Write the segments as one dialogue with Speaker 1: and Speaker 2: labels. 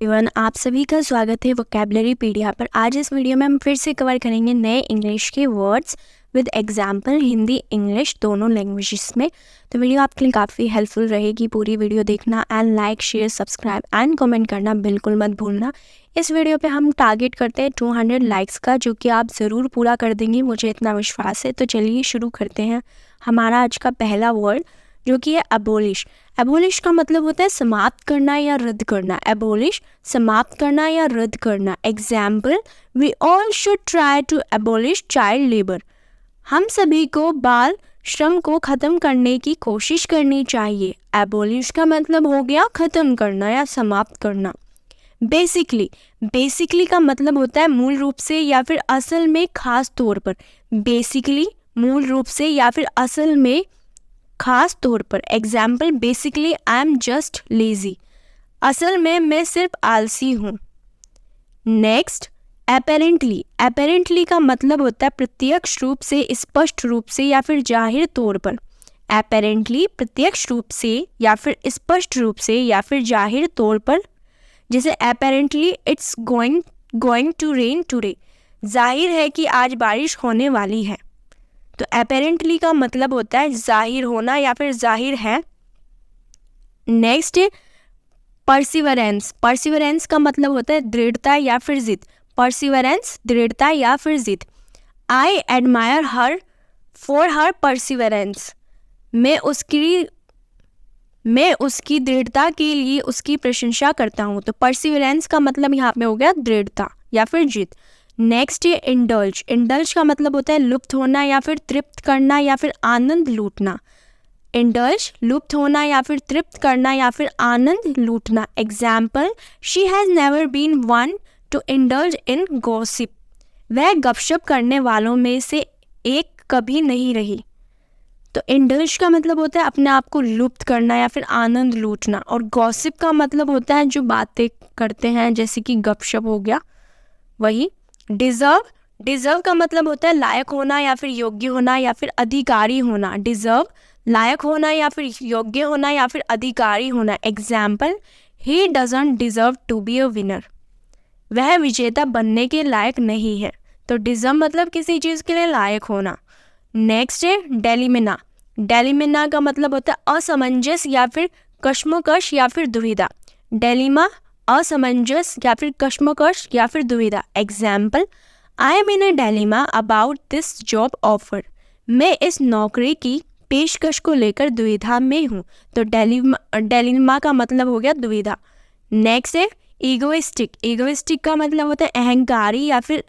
Speaker 1: Everyone, आप सभी का स्वागत है वोकैबुलरी पीडिया पर। आज इस वीडियो में हम फिर से कवर करेंगे नए इंग्लिश के words with example, Hindi English दोनों लैंग्वेजेस में। तो वीडियो आपके लिए काफ़ी हेल्पफुल रहेगी। पूरी वीडियो देखना and like, share, subscribe and comment करना बिल्कुल मत भूलना। इस वीडियो पे हम टारगेट करते हैं 200 लाइक्स का, जो कि आप ज़रूर पूरा कर देंगे, मुझे इतना विश्वास है। तो चलिए शुरू करते हैं। हमारा आज का पहला वर्ड जो कि है एबोलिश। एबोलिश का मतलब होता है समाप्त करना या रद्द करना। एबोलिश समाप्त करना या रद्द करना। Example, we all should try to abolish child labour. हम सभी को बाल श्रम को ख़त्म करने की कोशिश करनी चाहिए। एबोलिश का मतलब हो गया ख़त्म करना या समाप्त करना। बेसिकली, बेसिकली का मतलब होता है मूल रूप से या फिर असल में, खास तौर पर। बेसिकली मूल रूप से या फिर असल में, खास तौर पर। Example, basically I am just lazy. असल में मैं सिर्फ आलसी हूँ। नेक्स्ट, एपेरेंटली। एपेरेंटली का मतलब होता है प्रत्यक्ष रूप से, स्पष्ट रूप से या फिर जाहिर तौर पर। एपेरेंटली प्रत्यक्ष रूप से या फिर स्पष्ट रूप से या फिर जाहिर तौर पर। जैसे apparently it's going to rain today. जाहिर है कि आज बारिश होने वाली है। तो एपेरेंटली का मतलब होता है जाहिर होना या फिर जाहिर है। Next, perseverance. परसिवरेंस का मतलब होता है दृढ़ता या फिर जिद। परसिवरेंस दृढ़ता या फिर जिद। I admire her for her perseverance. मैं उसकी दृढ़ता के लिए उसकी प्रशंसा करता हूँ। तो परसिवरेंस का मतलब यहाँ पे हो गया दृढ़ता या फिर जिद। नेक्स्ट है इंडल्ज। इंडल्ज का मतलब होता है लुप्त होना या फिर तृप्त करना या फिर आनंद लूटना। इंडल्ज लुप्त होना या फिर तृप्त करना या फिर आनंद लूटना। Example, she has never been one to indulge in gossip. वह गपशप करने वालों में से एक कभी नहीं रही। तो इंडल्ज का मतलब होता है अपने आप को लुप्त करना या फिर आनंद लूटना। और गॉसिप का मतलब होता है जो बातें करते हैं, जैसे कि गपशप हो गया वही। डिजर्व। डिजर्व का मतलब होता है लायक होना या फिर योग्य होना या फिर अधिकारी होना। डिजर्व लायक होना या फिर योग्य होना या फिर अधिकारी होना। Example, he doesn't deserve to be a winner. वह विजेता बनने के लायक नहीं है। तो डिजर्व मतलब किसी चीज़ के लिए लायक होना। नेक्स्ट है डेलिमिना। डेलिमिना का मतलब होता है असमंजस या फिर कश्मकश या फिर दुविधा। डेलिमा असमंजस या फिर कश्मकश या फिर दुविधा। Example, I am in a dilemma about this job offer. मैं इस नौकरी की पेशकश को लेकर दुविधा में हूँ। तो डेलिमा का मतलब हो गया दुविधा। नेक्स्ट है ईगोइस्टिक। ईगोइस्टिक का मतलब होता है अहंकारी या फिर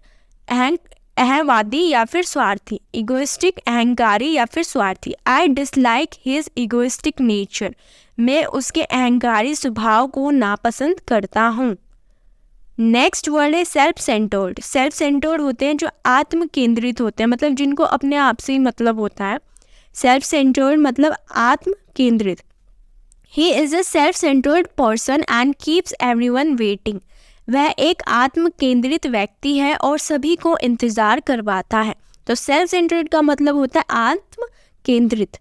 Speaker 1: अहंवादी या फिर स्वार्थी। इगोइस्टिक अहंकारी या फिर स्वार्थी। I dislike his egoistic nature. मैं उसके अहंकारी स्वभाव को नापसंद करता हूँ। नेक्स्ट वर्ड है सेल्फ सेंटर्ड। सेल्फ सेंटर्ड होते हैं जो आत्म केंद्रित होते हैं, मतलब जिनको अपने आप से ही मतलब होता है। सेल्फ सेंटर्ड मतलब आत्म केंद्रित। He is a self centred person and keeps everyone waiting. वह एक आत्म केंद्रित व्यक्ति है और सभी को इंतजार करवाता है। तो सेल्फ सेंटर्ड का मतलब होता है आत्म केंद्रित।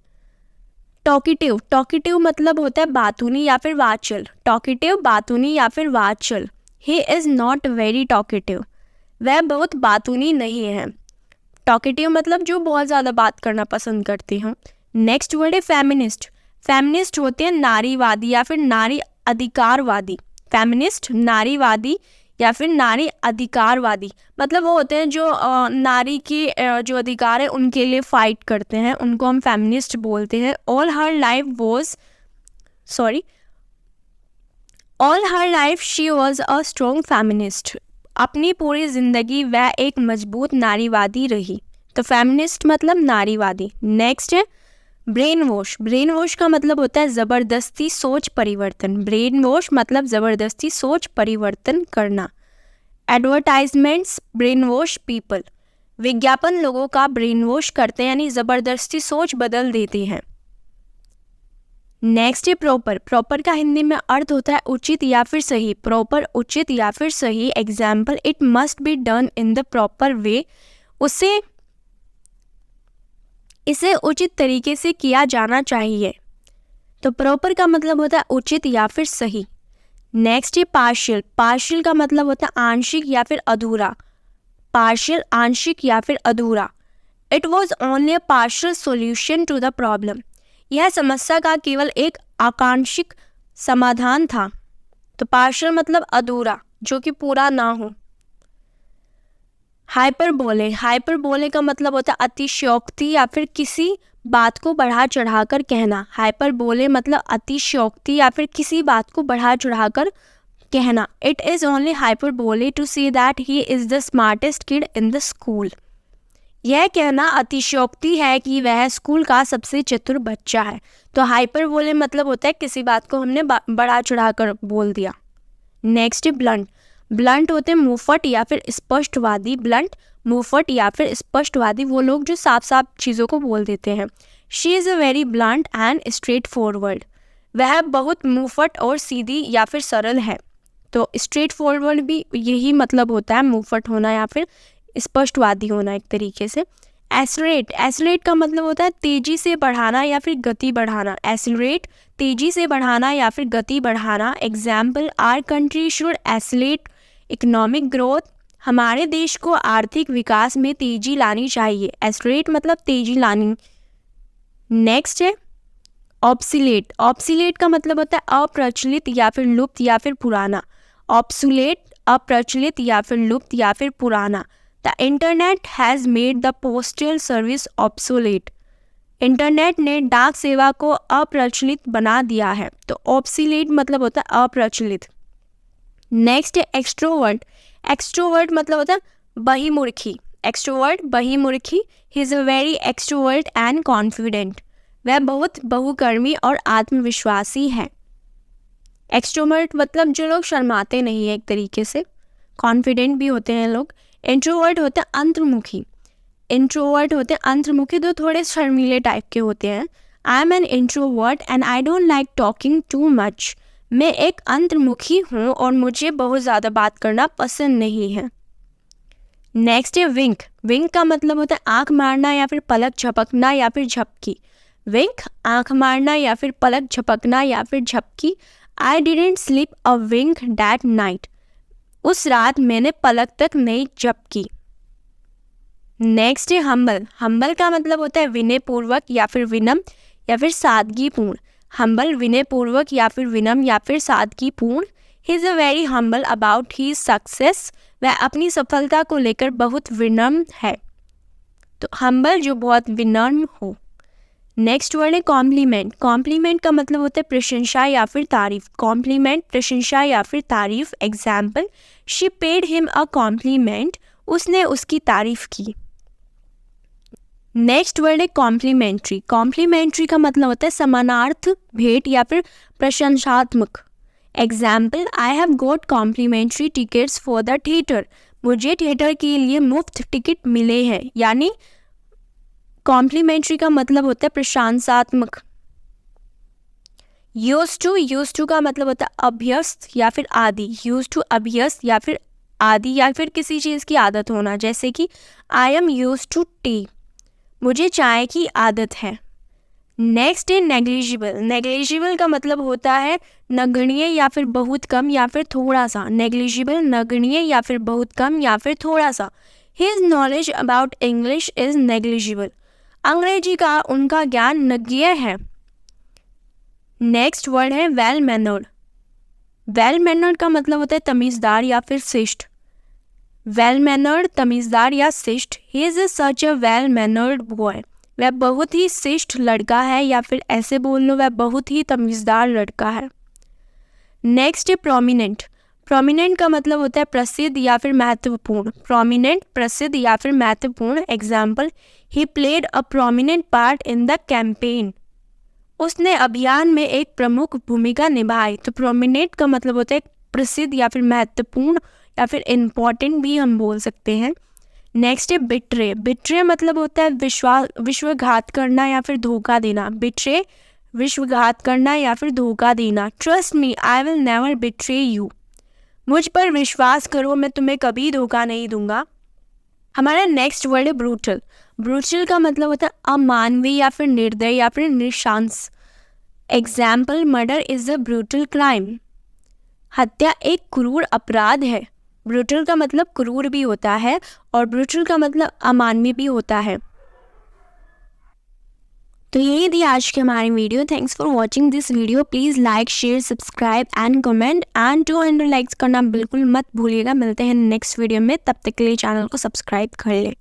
Speaker 1: टॉकेटिव। टॉकेटिव मतलब होता है बातूनी या फिर वाचल। टॉकेटिव बातूनी या फिर वाचल। He is not very talkative. वह बहुत बातूनी नहीं है। टॉकेटिव मतलब जो बहुत ज़्यादा बात करना पसंद करती हूँ। नेक्स्ट वर्ड है फेमिनिस्ट। फेमिनिस्ट होते हैं नारीवादी या फिर नारी अधिकारवादी। फेमिनिस्ट नारीवादी या फिर नारी अधिकारवादी, मतलब वो होते हैं जो नारी की जो अधिकार है उनके लिए फाइट करते हैं, उनको हम फेमिनिस्ट बोलते हैं। All her life she was a strong feminist. अपनी पूरी जिंदगी वह एक मजबूत नारीवादी रही। तो फेमिनिस्ट मतलब नारीवादी। नेक्स्ट है ब्रेन वॉश। ब्रेन वॉश का मतलब होता है ज़बरदस्ती सोच परिवर्तन। ब्रेन वॉश मतलब ज़बरदस्ती सोच परिवर्तन करना। Advertisements brain wash people. विज्ञापन लोगों का ब्रेन वॉश करते हैं, यानी ज़बरदस्ती सोच बदल देते हैं। नेक्स्ट है प्रॉपर। प्रॉपर का हिंदी में अर्थ होता है उचित या फिर सही। प्रॉपर उचित या फिर सही। Example, it must be done in the proper way. इसे उचित तरीके से किया जाना चाहिए। तो प्रॉपर का मतलब होता है उचित या फिर सही। नेक्स्ट है पार्शियल। पार्शियल का मतलब होता है आंशिक या फिर अधूरा। पार्शियल आंशिक या फिर अधूरा। It was only a partial solution to the problem. यह समस्या का केवल एक आकांक्षिक समाधान था। तो पार्शियल मतलब अधूरा, जो कि पूरा ना हो। हाइपरबोले। हाइपरबोले का मतलब होता है अतिशयोक्ति या फिर किसी बात को बढ़ा चढ़ाकर कहना। हाइपरबोले मतलब अतिशयोक्ति या फिर किसी बात को बढ़ा चढ़ाकर कहना। It is only hyperbole to say that he is the smartest kid in the school. यह कहना अतिशयोक्ति है कि वह स्कूल का सबसे चतुर बच्चा है। तो हाइपरबोले मतलब होता है किसी बात को हमने बढ़ा चढ़ाकर बोल दिया। नेक्स्ट है ब्लंट। ब्लंट होते हैं मुंहफट या फिर स्पष्टवादी। ब्लंट मुंहफट या फिर स्पष्टवादी वो लोग जो साफ साफ चीज़ों को बोल देते हैं। She is a very blunt and straight forward. वह बहुत मुंहफट और सीधी या फिर सरल है। तो स्ट्रेट फॉरवर्ड भी यही मतलब होता है, मुंहफट होना या फिर स्पष्टवादी होना एक तरीके से। एसलरेट। एसलरेट का मतलब होता है तेजी से बढ़ाना या फिर गति बढ़ाना। एसलरेट तेजी से बढ़ाना या फिर गति बढ़ाना। Example, our country should accelerate economic growth. हमारे देश को आर्थिक विकास में तेजी लानी चाहिए। एसलेट मतलब तेजी लानी। नेक्स्ट है ऑब्सोलेट। ऑब्सोलेट का मतलब होता है अप्रचलित या फिर लुप्त या फिर पुराना। ऑब्सोलेट अप्रचलित या फिर लुप्त या फिर पुराना। The internet has made the postal service obsolete. Internet ने डाक सेवा को अप्रचलित बना दिया है। तो ऑब्सोलेट मतलब होता है अप्रचलित। नेक्स्ट है एक्सट्रोवर्ट। एक्सट्रोवर्ट मतलब होता है बहिर्मुखी। एक्सट्रोवर्ट बहिर्मुखी। He is a very extrovert and confident. वह बहुत बहुकर्मी और आत्मविश्वासी है। एक्सट्रोवर्ट मतलब जो लोग शर्माते नहीं है एक तरीके से, कॉन्फिडेंट भी होते हैं लोग। इंट्रोवर्ट होते हैं अंतर्मुखी। इंट्रोवर्ट होते हैं अंतर्मुखी, तो थोड़े शर्मीले टाइप के होते हैं। I am an introvert and I don't like talking too much. मैं एक अंतर्मुखी हूँ और मुझे बहुत ज़्यादा बात करना पसंद नहीं है। नेक्स्ट है विंक। विंक का मतलब होता है आँख मारना या फिर पलक झपकना या फिर झपकी। विंक आँख मारना या फिर पलक झपकना या फिर झपकी। I didn't sleep a wink that night. उस रात मैंने पलक तक नहीं झपकी। नेक्स्ट है हम्बल। हम्बल का मतलब होता है विनयपूर्वक या फिर विनम्र या फिर सादगीपूर्ण। हम्बल विनयपूर्वक या फिर विनम्र या फिर सादगीपूर्ण। He is a very humble about his success. वह अपनी सफलता को लेकर बहुत विनम्र है। तो हम्बल जो बहुत विनम्र हो। नेक्स्ट वर्ड है कॉम्प्लीमेंट। कॉम्प्लीमेंट का मतलब होता है प्रशंसा या फिर तारीफ। कॉम्प्लीमेंट प्रशंसा या फिर तारीफ। Example, she paid him a compliment. उसने उसकी तारीफ की। नेक्स्ट वर्ड है कॉम्प्लीमेंट्री। कॉम्प्लीमेंट्री का मतलब होता है समानार्थ भेंट या फिर प्रशंसात्मक। Example, I have got complimentary tickets for the theatre. मुझे थिएटर के लिए मुफ्त टिकट मिले हैं। यानी कॉम्प्लीमेंट्री का मतलब होता है प्रशंसात्मक। यूज्ड टू का मतलब होता है अभ्यस्त या फिर आदि। यूज्ड टू अभ्यस्त या फिर आदि या फिर किसी चीज़ की आदत होना। जैसे कि I am used to tea. मुझे चाय की आदत है। नेक्स्ट है नेग्लिजिबल। नेग्लिजिबल का मतलब होता है नगण्य या फिर बहुत कम या फिर थोड़ा सा। नेग्लिजिबल नगण्य या फिर बहुत कम या फिर थोड़ा सा। His knowledge about English is negligible. अंग्रेजी का उनका ज्ञान नगण्य है। नेक्स्ट वर्ड है वेल मैनर्ड। वेल मैनर्ड का मतलब होता है तमीज़दार या फिर शिष्ट। वेल मैनर्ड तमीज़दार या शिष्ट। He is such a well mannered boy. वह बहुत ही शिष्ट लड़का है या फिर ऐसे बोल लो वह बहुत ही तमीज़दार लड़का है। नेक्स्ट है प्रोमिनेंट। प्रोमिनेंट का मतलब होता है प्रसिद्ध या फिर महत्वपूर्ण। प्रोमिनेंट प्रसिद्ध या फिर महत्वपूर्ण। Example, he played a prominent part in the campaign. उसने अभियान में एक प्रमुख भूमिका निभाई। तो प्रोमिनेंट का मतलब होता है प्रसिद्ध या फिर महत्वपूर्ण या फिर इम्पॉर्टेंट भी हम बोल सकते हैं। नेक्स्ट है बिट्रे। बिट्रे मतलब होता है विश्वासघात करना या फिर धोखा देना। बिट्रे विश्वासघात करना या फिर धोखा देना। Trust me I will never betray you. मुझ पर विश्वास करो, मैं तुम्हें कभी धोखा नहीं दूंगा। हमारा नेक्स्ट वर्ड है ब्रूटल। ब्रूटल का मतलब होता है अमानवीय या फिर निर्दय या फिर नृशंस। Example, murder is a brutal crime. हत्या एक क्रूर अपराध है। ब्रूटल का मतलब क्रूर भी होता है और ब्रूटल का मतलब अमानवीय भी होता है। तो यही थी आज की हमारी video. Thanks for watching this video. Please like, share, subscribe and comment and 200 likes करना बिल्कुल मत भूलिएगा। मिलते हैं नेक्स्ट वीडियो में, तब तक के लिए चैनल को सब्सक्राइब कर लें।